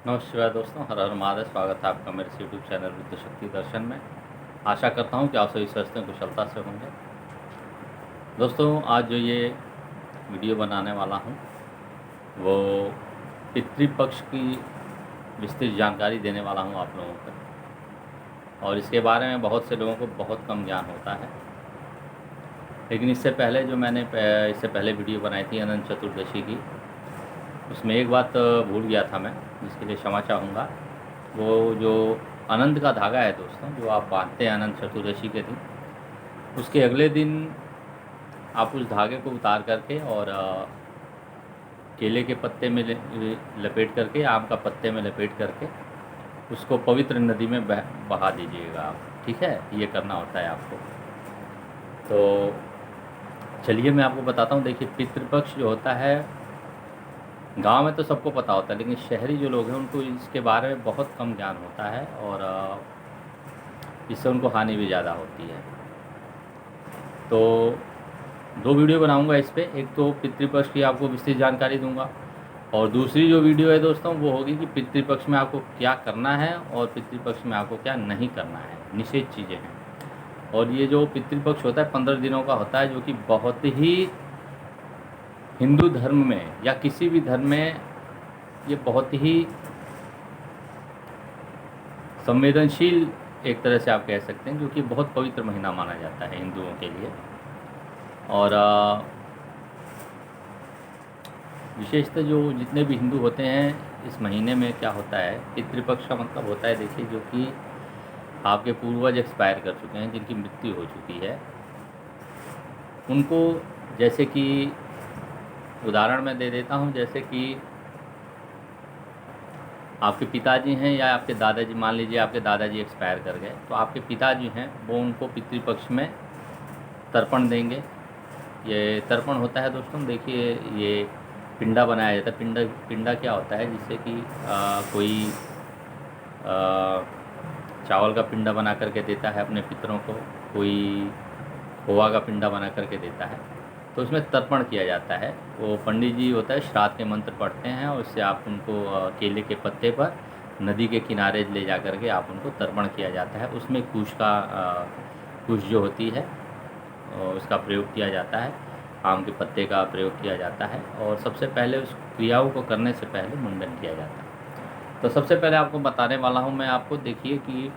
नमस्कार दोस्तों, हर हर महादेव। स्वागत है आपका मेरे यूट्यूब चैनल विद्युत शक्ति दर्शन में। आशा करता हूं कि आप सभी स्वस्थ हैं, कुशलता से होंगे। दोस्तों, आज जो ये वीडियो बनाने वाला हूं वो पितृपक्ष की विस्तृत जानकारी देने वाला हूं आप लोगों को। और इसके बारे में बहुत से लोगों को बहुत कम ज्ञान होता है। लेकिन इससे पहले जो मैंने इससे पहले वीडियो बनाई थी अनंत चतुर्दशी की, उसमें एक बात भूल गया था मैं, जिसके लिए क्षमा चाहूँगा। वो जो अनंत का धागा है दोस्तों, जो आप बांधते हैं अनंत चतुर्दशी के दिन, उसके अगले दिन आप उस धागे को उतार करके और केले के पत्ते में लपेट करके, आम का पत्ते में लपेट करके उसको पवित्र नदी में बहा दीजिएगा आप। ठीक है, ये करना होता है आपको। तो चलिए मैं आपको बताता हूँ। देखिए, पितृपक्ष जो होता है, गांव में तो सबको पता होता है, लेकिन शहरी जो लोग हैं उनको इसके बारे में बहुत कम ज्ञान होता है और इससे उनको हानि भी ज़्यादा होती है। तो दो वीडियो बनाऊंगा इस पे। एक तो पितृपक्ष की आपको विस्तृत जानकारी दूंगा, और दूसरी जो वीडियो है दोस्तों वो होगी कि पितृपक्ष में आपको क्या करना है और पितृपक्ष में आपको क्या नहीं करना है, निषेध चीज़ें हैं। और ये जो पितृपक्ष होता है 15 दिनों का होता है, जो कि बहुत ही हिंदू धर्म में या किसी भी धर्म में ये बहुत ही संवेदनशील एक तरह से आप कह सकते हैं, जो कि बहुत पवित्र महीना माना जाता है हिंदुओं के लिए। और विशेषतः जो जितने भी हिंदू होते हैं, इस महीने में क्या होता है, पितृपक्ष का मतलब होता है, देखिए, जो कि आपके पूर्वज एक्सपायर कर चुके हैं, जिनकी मृत्यु हो चुकी है, उनको, जैसे कि उदाहरण मैं दे देता हूँ, जैसे कि आपके पिताजी हैं या आपके दादाजी, मान लीजिए आपके दादाजी एक्सपायर कर गए, तो आपके पिताजी हैं वो उनको पितृपक्ष में तर्पण देंगे। ये तर्पण होता है दोस्तों, देखिए, ये पिंडा बनाया जाता है। पिंडा क्या होता है, जिससे कि कोई चावल का पिंडा बना करके देता है अपने पितरों को, कोई खोआ का पिंडा बना करके देता है, तो उसमें तर्पण किया जाता है। वो पंडित जी होता है, श्राद्ध के मंत्र पढ़ते हैं और उससे आप उनको केले के पत्ते पर नदी के किनारे ले जा करके आप उनको तर्पण किया जाता है। उसमें कुश जो होती है उसका प्रयोग किया जाता है, आम के पत्ते का प्रयोग किया जाता है, और सबसे पहले उस क्रियाओं को करने से पहले मुंडन किया जाता है। तो सबसे पहले आपको बताने वाला हूँ मैं आपको, देखिए कि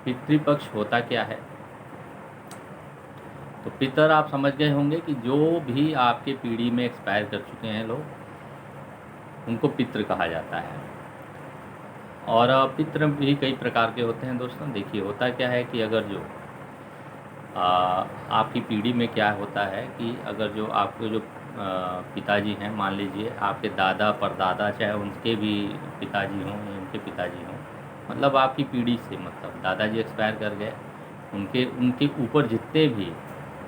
पितृपक्ष होता क्या है। तो पितर आप समझ गए होंगे कि जो भी आपके पीढ़ी में एक्सपायर कर चुके हैं लोग, उनको पितृ कहा जाता है। और पितृ भी कई प्रकार के होते हैं दोस्तों। देखिए, होता क्या है कि अगर जो आपकी पीढ़ी में क्या होता है कि अगर जो आपके जो पिताजी हैं, मान लीजिए आपके दादा परदादा, चाहे उनके भी पिताजी हों या उनके पिताजी हों, मतलब आपकी पीढ़ी से, मतलब दादाजी एक्सपायर कर गए, उनके उनके ऊपर जितने भी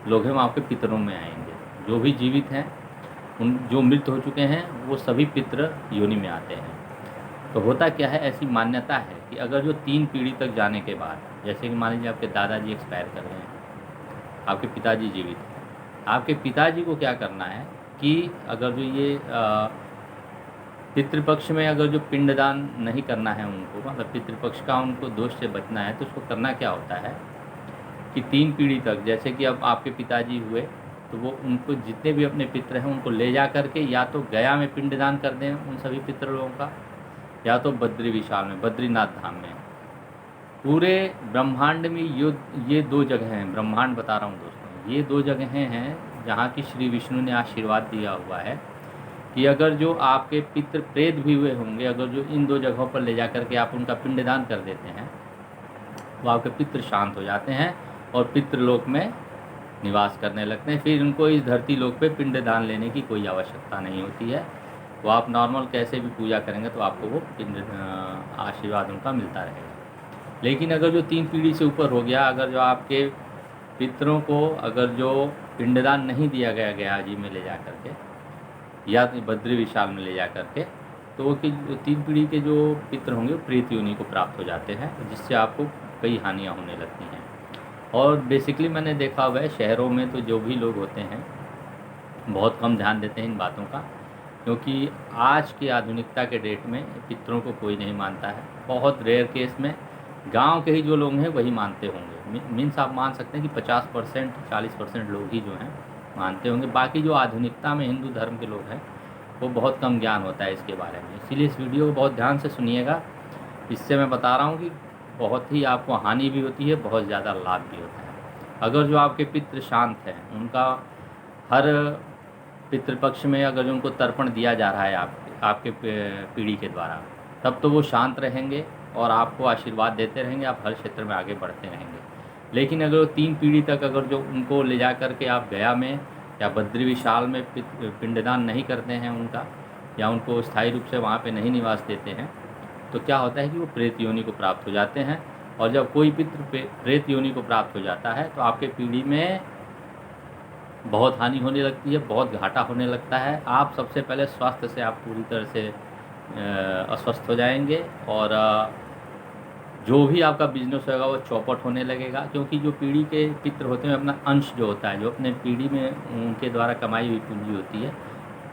लोग हैं वो आपके पितरों में आएंगे। जो भी जीवित हैं, उन जो मृत हो चुके हैं, वो सभी पितृ योनि में आते हैं। तो होता क्या है, ऐसी मान्यता है कि अगर जो 3 पीढ़ी तक जाने के बाद, जैसे कि मान लीजिए आपके दादाजी एक्सपायर कर गए हैं, आपके पिताजी जीवित हैं, आपके पिताजी को क्या करना है कि अगर जो ये पितृपक्ष में अगर जो पिंडदान नहीं करना है उनको, मतलब पितृपक्ष का उनको दोष से बचना है, तो उसको करना क्या होता है कि 3 पीढ़ी तक, जैसे कि अब आपके पिताजी हुए, तो वो उनको जितने भी अपने पितृ हैं उनको ले जा करके या तो गया में पिंडदान कर दें उन सभी पितृ लोगों का, या तो बद्री विशाल में, बद्रीनाथ धाम में। पूरे ब्रह्मांड में ये 2 जगह हैं, ब्रह्मांड बता रहा हूँ दोस्तों, ये 2 जगहें हैं जहाँ की श्री विष्णु ने आशीर्वाद दिया हुआ है कि अगर जो आपके पितृ प्रेत भी हुए होंगे, अगर जो इन 2 जगहों पर ले जा करके आप उनका पिंडदान कर देते हैं, तो आपके पितृ शांत हो जाते हैं और पितृलोक में निवास करने लगते हैं। फिर उनको इस धरती लोक पे पिंडदान लेने की कोई आवश्यकता नहीं होती है। वो आप नॉर्मल कैसे भी पूजा करेंगे तो आपको वो आशीर्वाद उनका मिलता रहेगा। लेकिन अगर जो 3 पीढ़ी से ऊपर हो गया, अगर जो आपके पितरों को अगर जो पिंडदान नहीं दिया गया गया जी में ले जा करके या बद्री विशाल में ले जा करके, तो वो कि 3 पीढ़ी के जो पितृ होंगे प्रेत योनि को प्राप्त हो जाते हैं, जिससे आपको कई हानियाँ होने लगती हैं। और बेसिकली मैंने देखा हुआ है शहरों में तो जो भी लोग होते हैं बहुत कम ध्यान देते हैं इन बातों का, क्योंकि आज की आधुनिकता के डेट में पितरों को कोई नहीं मानता है। बहुत रेयर केस में गांव के ही जो लोग हैं वही मानते होंगे। मीन्स आप मान सकते हैं कि 50% 40% लोग ही जो हैं मानते होंगे। बाकी जो आधुनिकता में हिंदू धर्म के लोग हैं वो बहुत कम ज्ञान होता है इसके बारे में। इसीलिए इस वीडियो को बहुत ध्यान से सुनिएगा। इससे मैं बता रहा हूँ कि बहुत ही आपको हानि भी होती है, बहुत ज़्यादा लाभ भी होता है। अगर जो आपके पितृ शांत हैं, उनका हर पितृपक्ष में अगर जो उनको तर्पण दिया जा रहा है आपके पीढ़ी के द्वारा, तब तो वो शांत रहेंगे और आपको आशीर्वाद देते रहेंगे, आप हर क्षेत्र में आगे बढ़ते रहेंगे। लेकिन अगर 3 पीढ़ी तक अगर जो उनको ले जा कर के आप गया में या बद्री विशाल में पिंडदान नहीं करते हैं उनका, या उनको स्थायी रूप से वहाँ पे नहीं निवास देते हैं, तो क्या होता है कि वो प्रेत योनि को प्राप्त हो जाते हैं। और जब कोई पितृ प्रेत योनि को प्राप्त हो जाता है तो आपके पीढ़ी में बहुत हानि होने लगती है, बहुत घाटा होने लगता है। आप सबसे पहले स्वास्थ्य से आप पूरी तरह से अस्वस्थ हो जाएंगे और जो भी आपका बिजनेस होगा वो चौपट होने लगेगा। क्योंकि जो पीढ़ी के पितृ होते हैं, अपना अंश जो होता है, जो अपने पीढ़ी में उनके द्वारा कमाई हुई पूंजी होती है,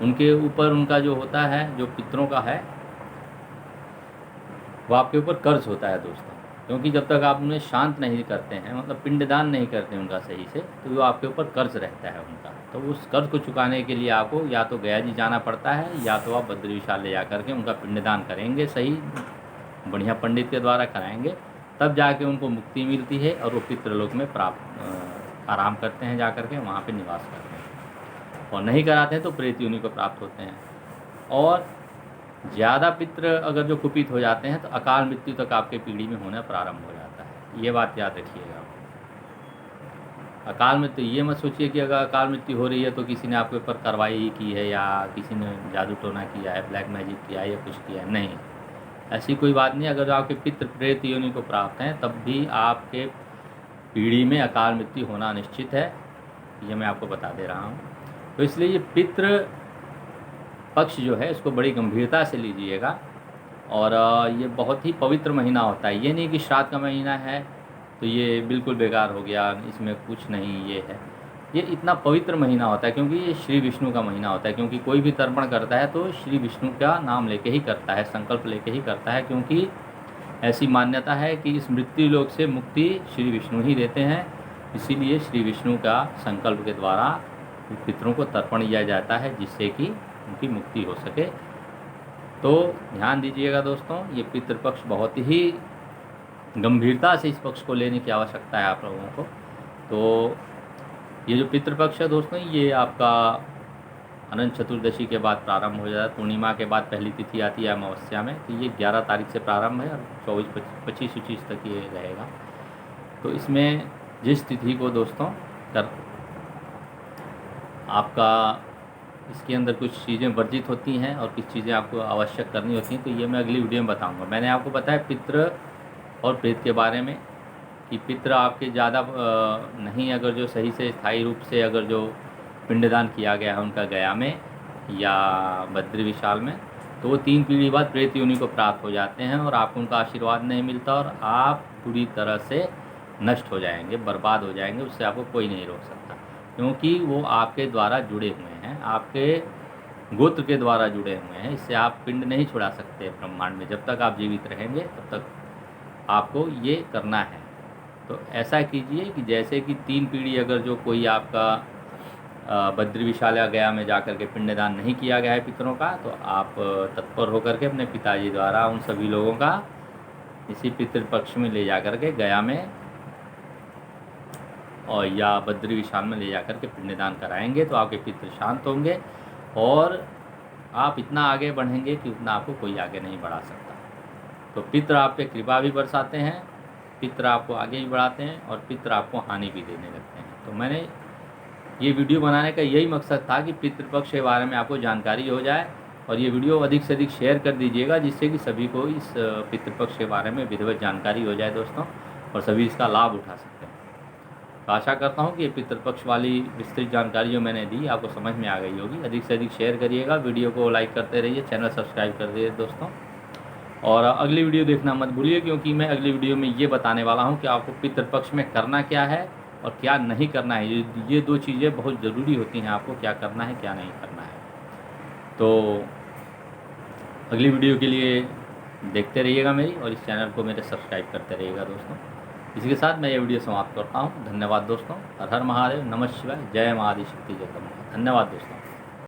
उनके ऊपर उनका जो होता है, जो पितरों का है, वो आपके ऊपर कर्ज होता है दोस्तों। क्योंकि जब तक आप उन्हें शांत नहीं करते हैं, मतलब पिंडदान नहीं करते उनका सही से, तो वो आपके ऊपर कर्ज रहता है उनका। तो उस कर्ज को चुकाने के लिए आपको या तो गया जी जाना पड़ता है, या तो आप बद्री विशाल ले जा करके उनका पिंडदान करेंगे, सही बढ़िया पंडित के द्वारा कराएंगे, तब जाके उनको मुक्ति मिलती है और वो पितृलोक में आराम करते हैं, जा करके वहाँ पे निवास करते हैं। और नहीं कराते हैं तो प्रेत योनि को प्राप्त होते हैं। और ज़्यादा पितृ अगर जो कुपित हो जाते हैं तो अकाल मृत्यु तक आपके पीढ़ी में होना प्रारंभ हो जाता है। ये बात याद रखिएगा। अकाल मृत्यु ये मत सोचिए कि अगर अकाल मृत्यु हो रही है तो किसी ने आपके ऊपर कार्रवाई की है, या किसी ने जादू टोना किया है, ब्लैक मैजिक किया है, या कुछ किया है। नहीं, ऐसी कोई बात नहीं। अगर आपके पितृ प्रेत योनि को प्राप्त हैं तब भी आपके पीढ़ी में अकाल मृत्यु होना निश्चित है, ये मैं आपको बता दे रहा हूँ। तो इसलिए ये पितृ पक्ष जो है इसको बड़ी गंभीरता से लीजिएगा। और ये बहुत ही पवित्र महीना होता है। ये नहीं कि श्राद्ध का महीना है तो ये बिल्कुल बेकार हो गया, इसमें कुछ नहीं, ये है। ये इतना पवित्र महीना होता है क्योंकि ये श्री विष्णु का महीना होता है। क्योंकि कोई भी तर्पण करता है तो श्री विष्णु का नाम लेके ही करता है, संकल्प लेके ही करता है। क्योंकि ऐसी मान्यता है कि इस मृत्यु लोक से मुक्ति श्री विष्णु ही देते हैं। इसीलिए श्री विष्णु का संकल्प के द्वारा पितरों को तर्पण दिया जाता है, जिससे कि उनकी मुक्ति हो सके। तो ध्यान दीजिएगा दोस्तों, ये पितृपक्ष बहुत ही गंभीरता से इस पक्ष को लेने की आवश्यकता है आप लोगों को। तो ये जो पितृपक्ष है दोस्तों, ये आपका अनंत चतुर्दशी के बाद प्रारंभ हो जाता है। पूर्णिमा के बाद पहली तिथि आती है अमावस्या में, तो ये 11 तारीख से प्रारंभ है और 24-25 तक ये रहेगा। तो इसमें जिस तिथि को दोस्तों आपका इसके अंदर कुछ चीज़ें वर्जित होती हैं और कुछ चीज़ें आपको आवश्यक करनी होती हैं, तो ये मैं अगली वीडियो में बताऊंगा। मैंने आपको बताया पितृ और प्रेत के बारे में कि पितृ आपके ज़्यादा नहीं, अगर जो सही से स्थायी रूप से अगर जो पिंडदान किया गया है उनका गया में या बद्री विशाल में, तो वो 3 पीढ़ी बाद प्रेत योनि को प्राप्त हो जाते हैं और आपको उनका आशीर्वाद नहीं मिलता और आप पूरी तरह से नष्ट हो जाएंगे, बर्बाद हो जाएंगे। उससे आपको कोई नहीं रोक सकता, क्योंकि वो आपके द्वारा जुड़े हुए हैं, आपके गोत्र के द्वारा जुड़े हुए हैं। इससे आप पिंड नहीं छुड़ा सकते ब्रह्मांड में। जब तक आप जीवित रहेंगे तब तक आपको ये करना है। तो ऐसा कीजिए कि जैसे कि 3 पीढ़ी अगर जो कोई आपका बद्री विशाल या गया में जाकर के पिंडदान नहीं किया गया है पितरों का, तो आप तत्पर होकर के अपने पिताजी द्वारा उन सभी लोगों का इसी पितृपक्ष में ले जाकर के गया में और या बद्री विशाल में ले जाकर के पिंडदान कराएंगे, तो आपके पितृ शांत होंगे और आप इतना आगे बढ़ेंगे कि उतना आपको कोई आगे नहीं बढ़ा सकता। तो पितृ आप पे कृपा भी बरसाते हैं, पितृ आपको आगे भी बढ़ाते हैं और पितृ आपको हानि भी देने लगते हैं। तो मैंने ये वीडियो बनाने का यही मकसद था कि पितृपक्ष के बारे में आपको जानकारी हो जाए, और ये वीडियो अधिक से अधिक शेयर कर दीजिएगा, जिससे कि सभी को इस पितृपक्ष के बारे में विधिवत जानकारी हो जाए दोस्तों, और सभी इसका लाभ उठा सकते हैं। तो आशा करता हूँ कि ये पितृपक्ष वाली विस्तृत जानकारी जो मैंने दी आपको समझ में आ गई होगी। अधिक से अधिक शेयर करिएगा, वीडियो को लाइक करते रहिए, चैनल सब्सक्राइब कर दीजिए दोस्तों, और अगली वीडियो देखना मत भूलिए, क्योंकि मैं अगली वीडियो में ये बताने वाला हूँ कि आपको पितृपक्ष में करना क्या है और क्या नहीं करना है। ये 2 चीज़ें बहुत ज़रूरी होती हैं, आपको क्या करना है क्या नहीं करना है। तो अगली वीडियो के लिए देखते रहिएगा मेरी, और इस चैनल को मेरे सब्सक्राइब करते रहिएगा दोस्तों। इसी के साथ मैं ये वीडियो समाप्त करता हूँ। धन्यवाद दोस्तों। हर हर महादेव, नमः शिवाय, जय माँ आदि शक्ति, जय। धन्यवाद दोस्तों।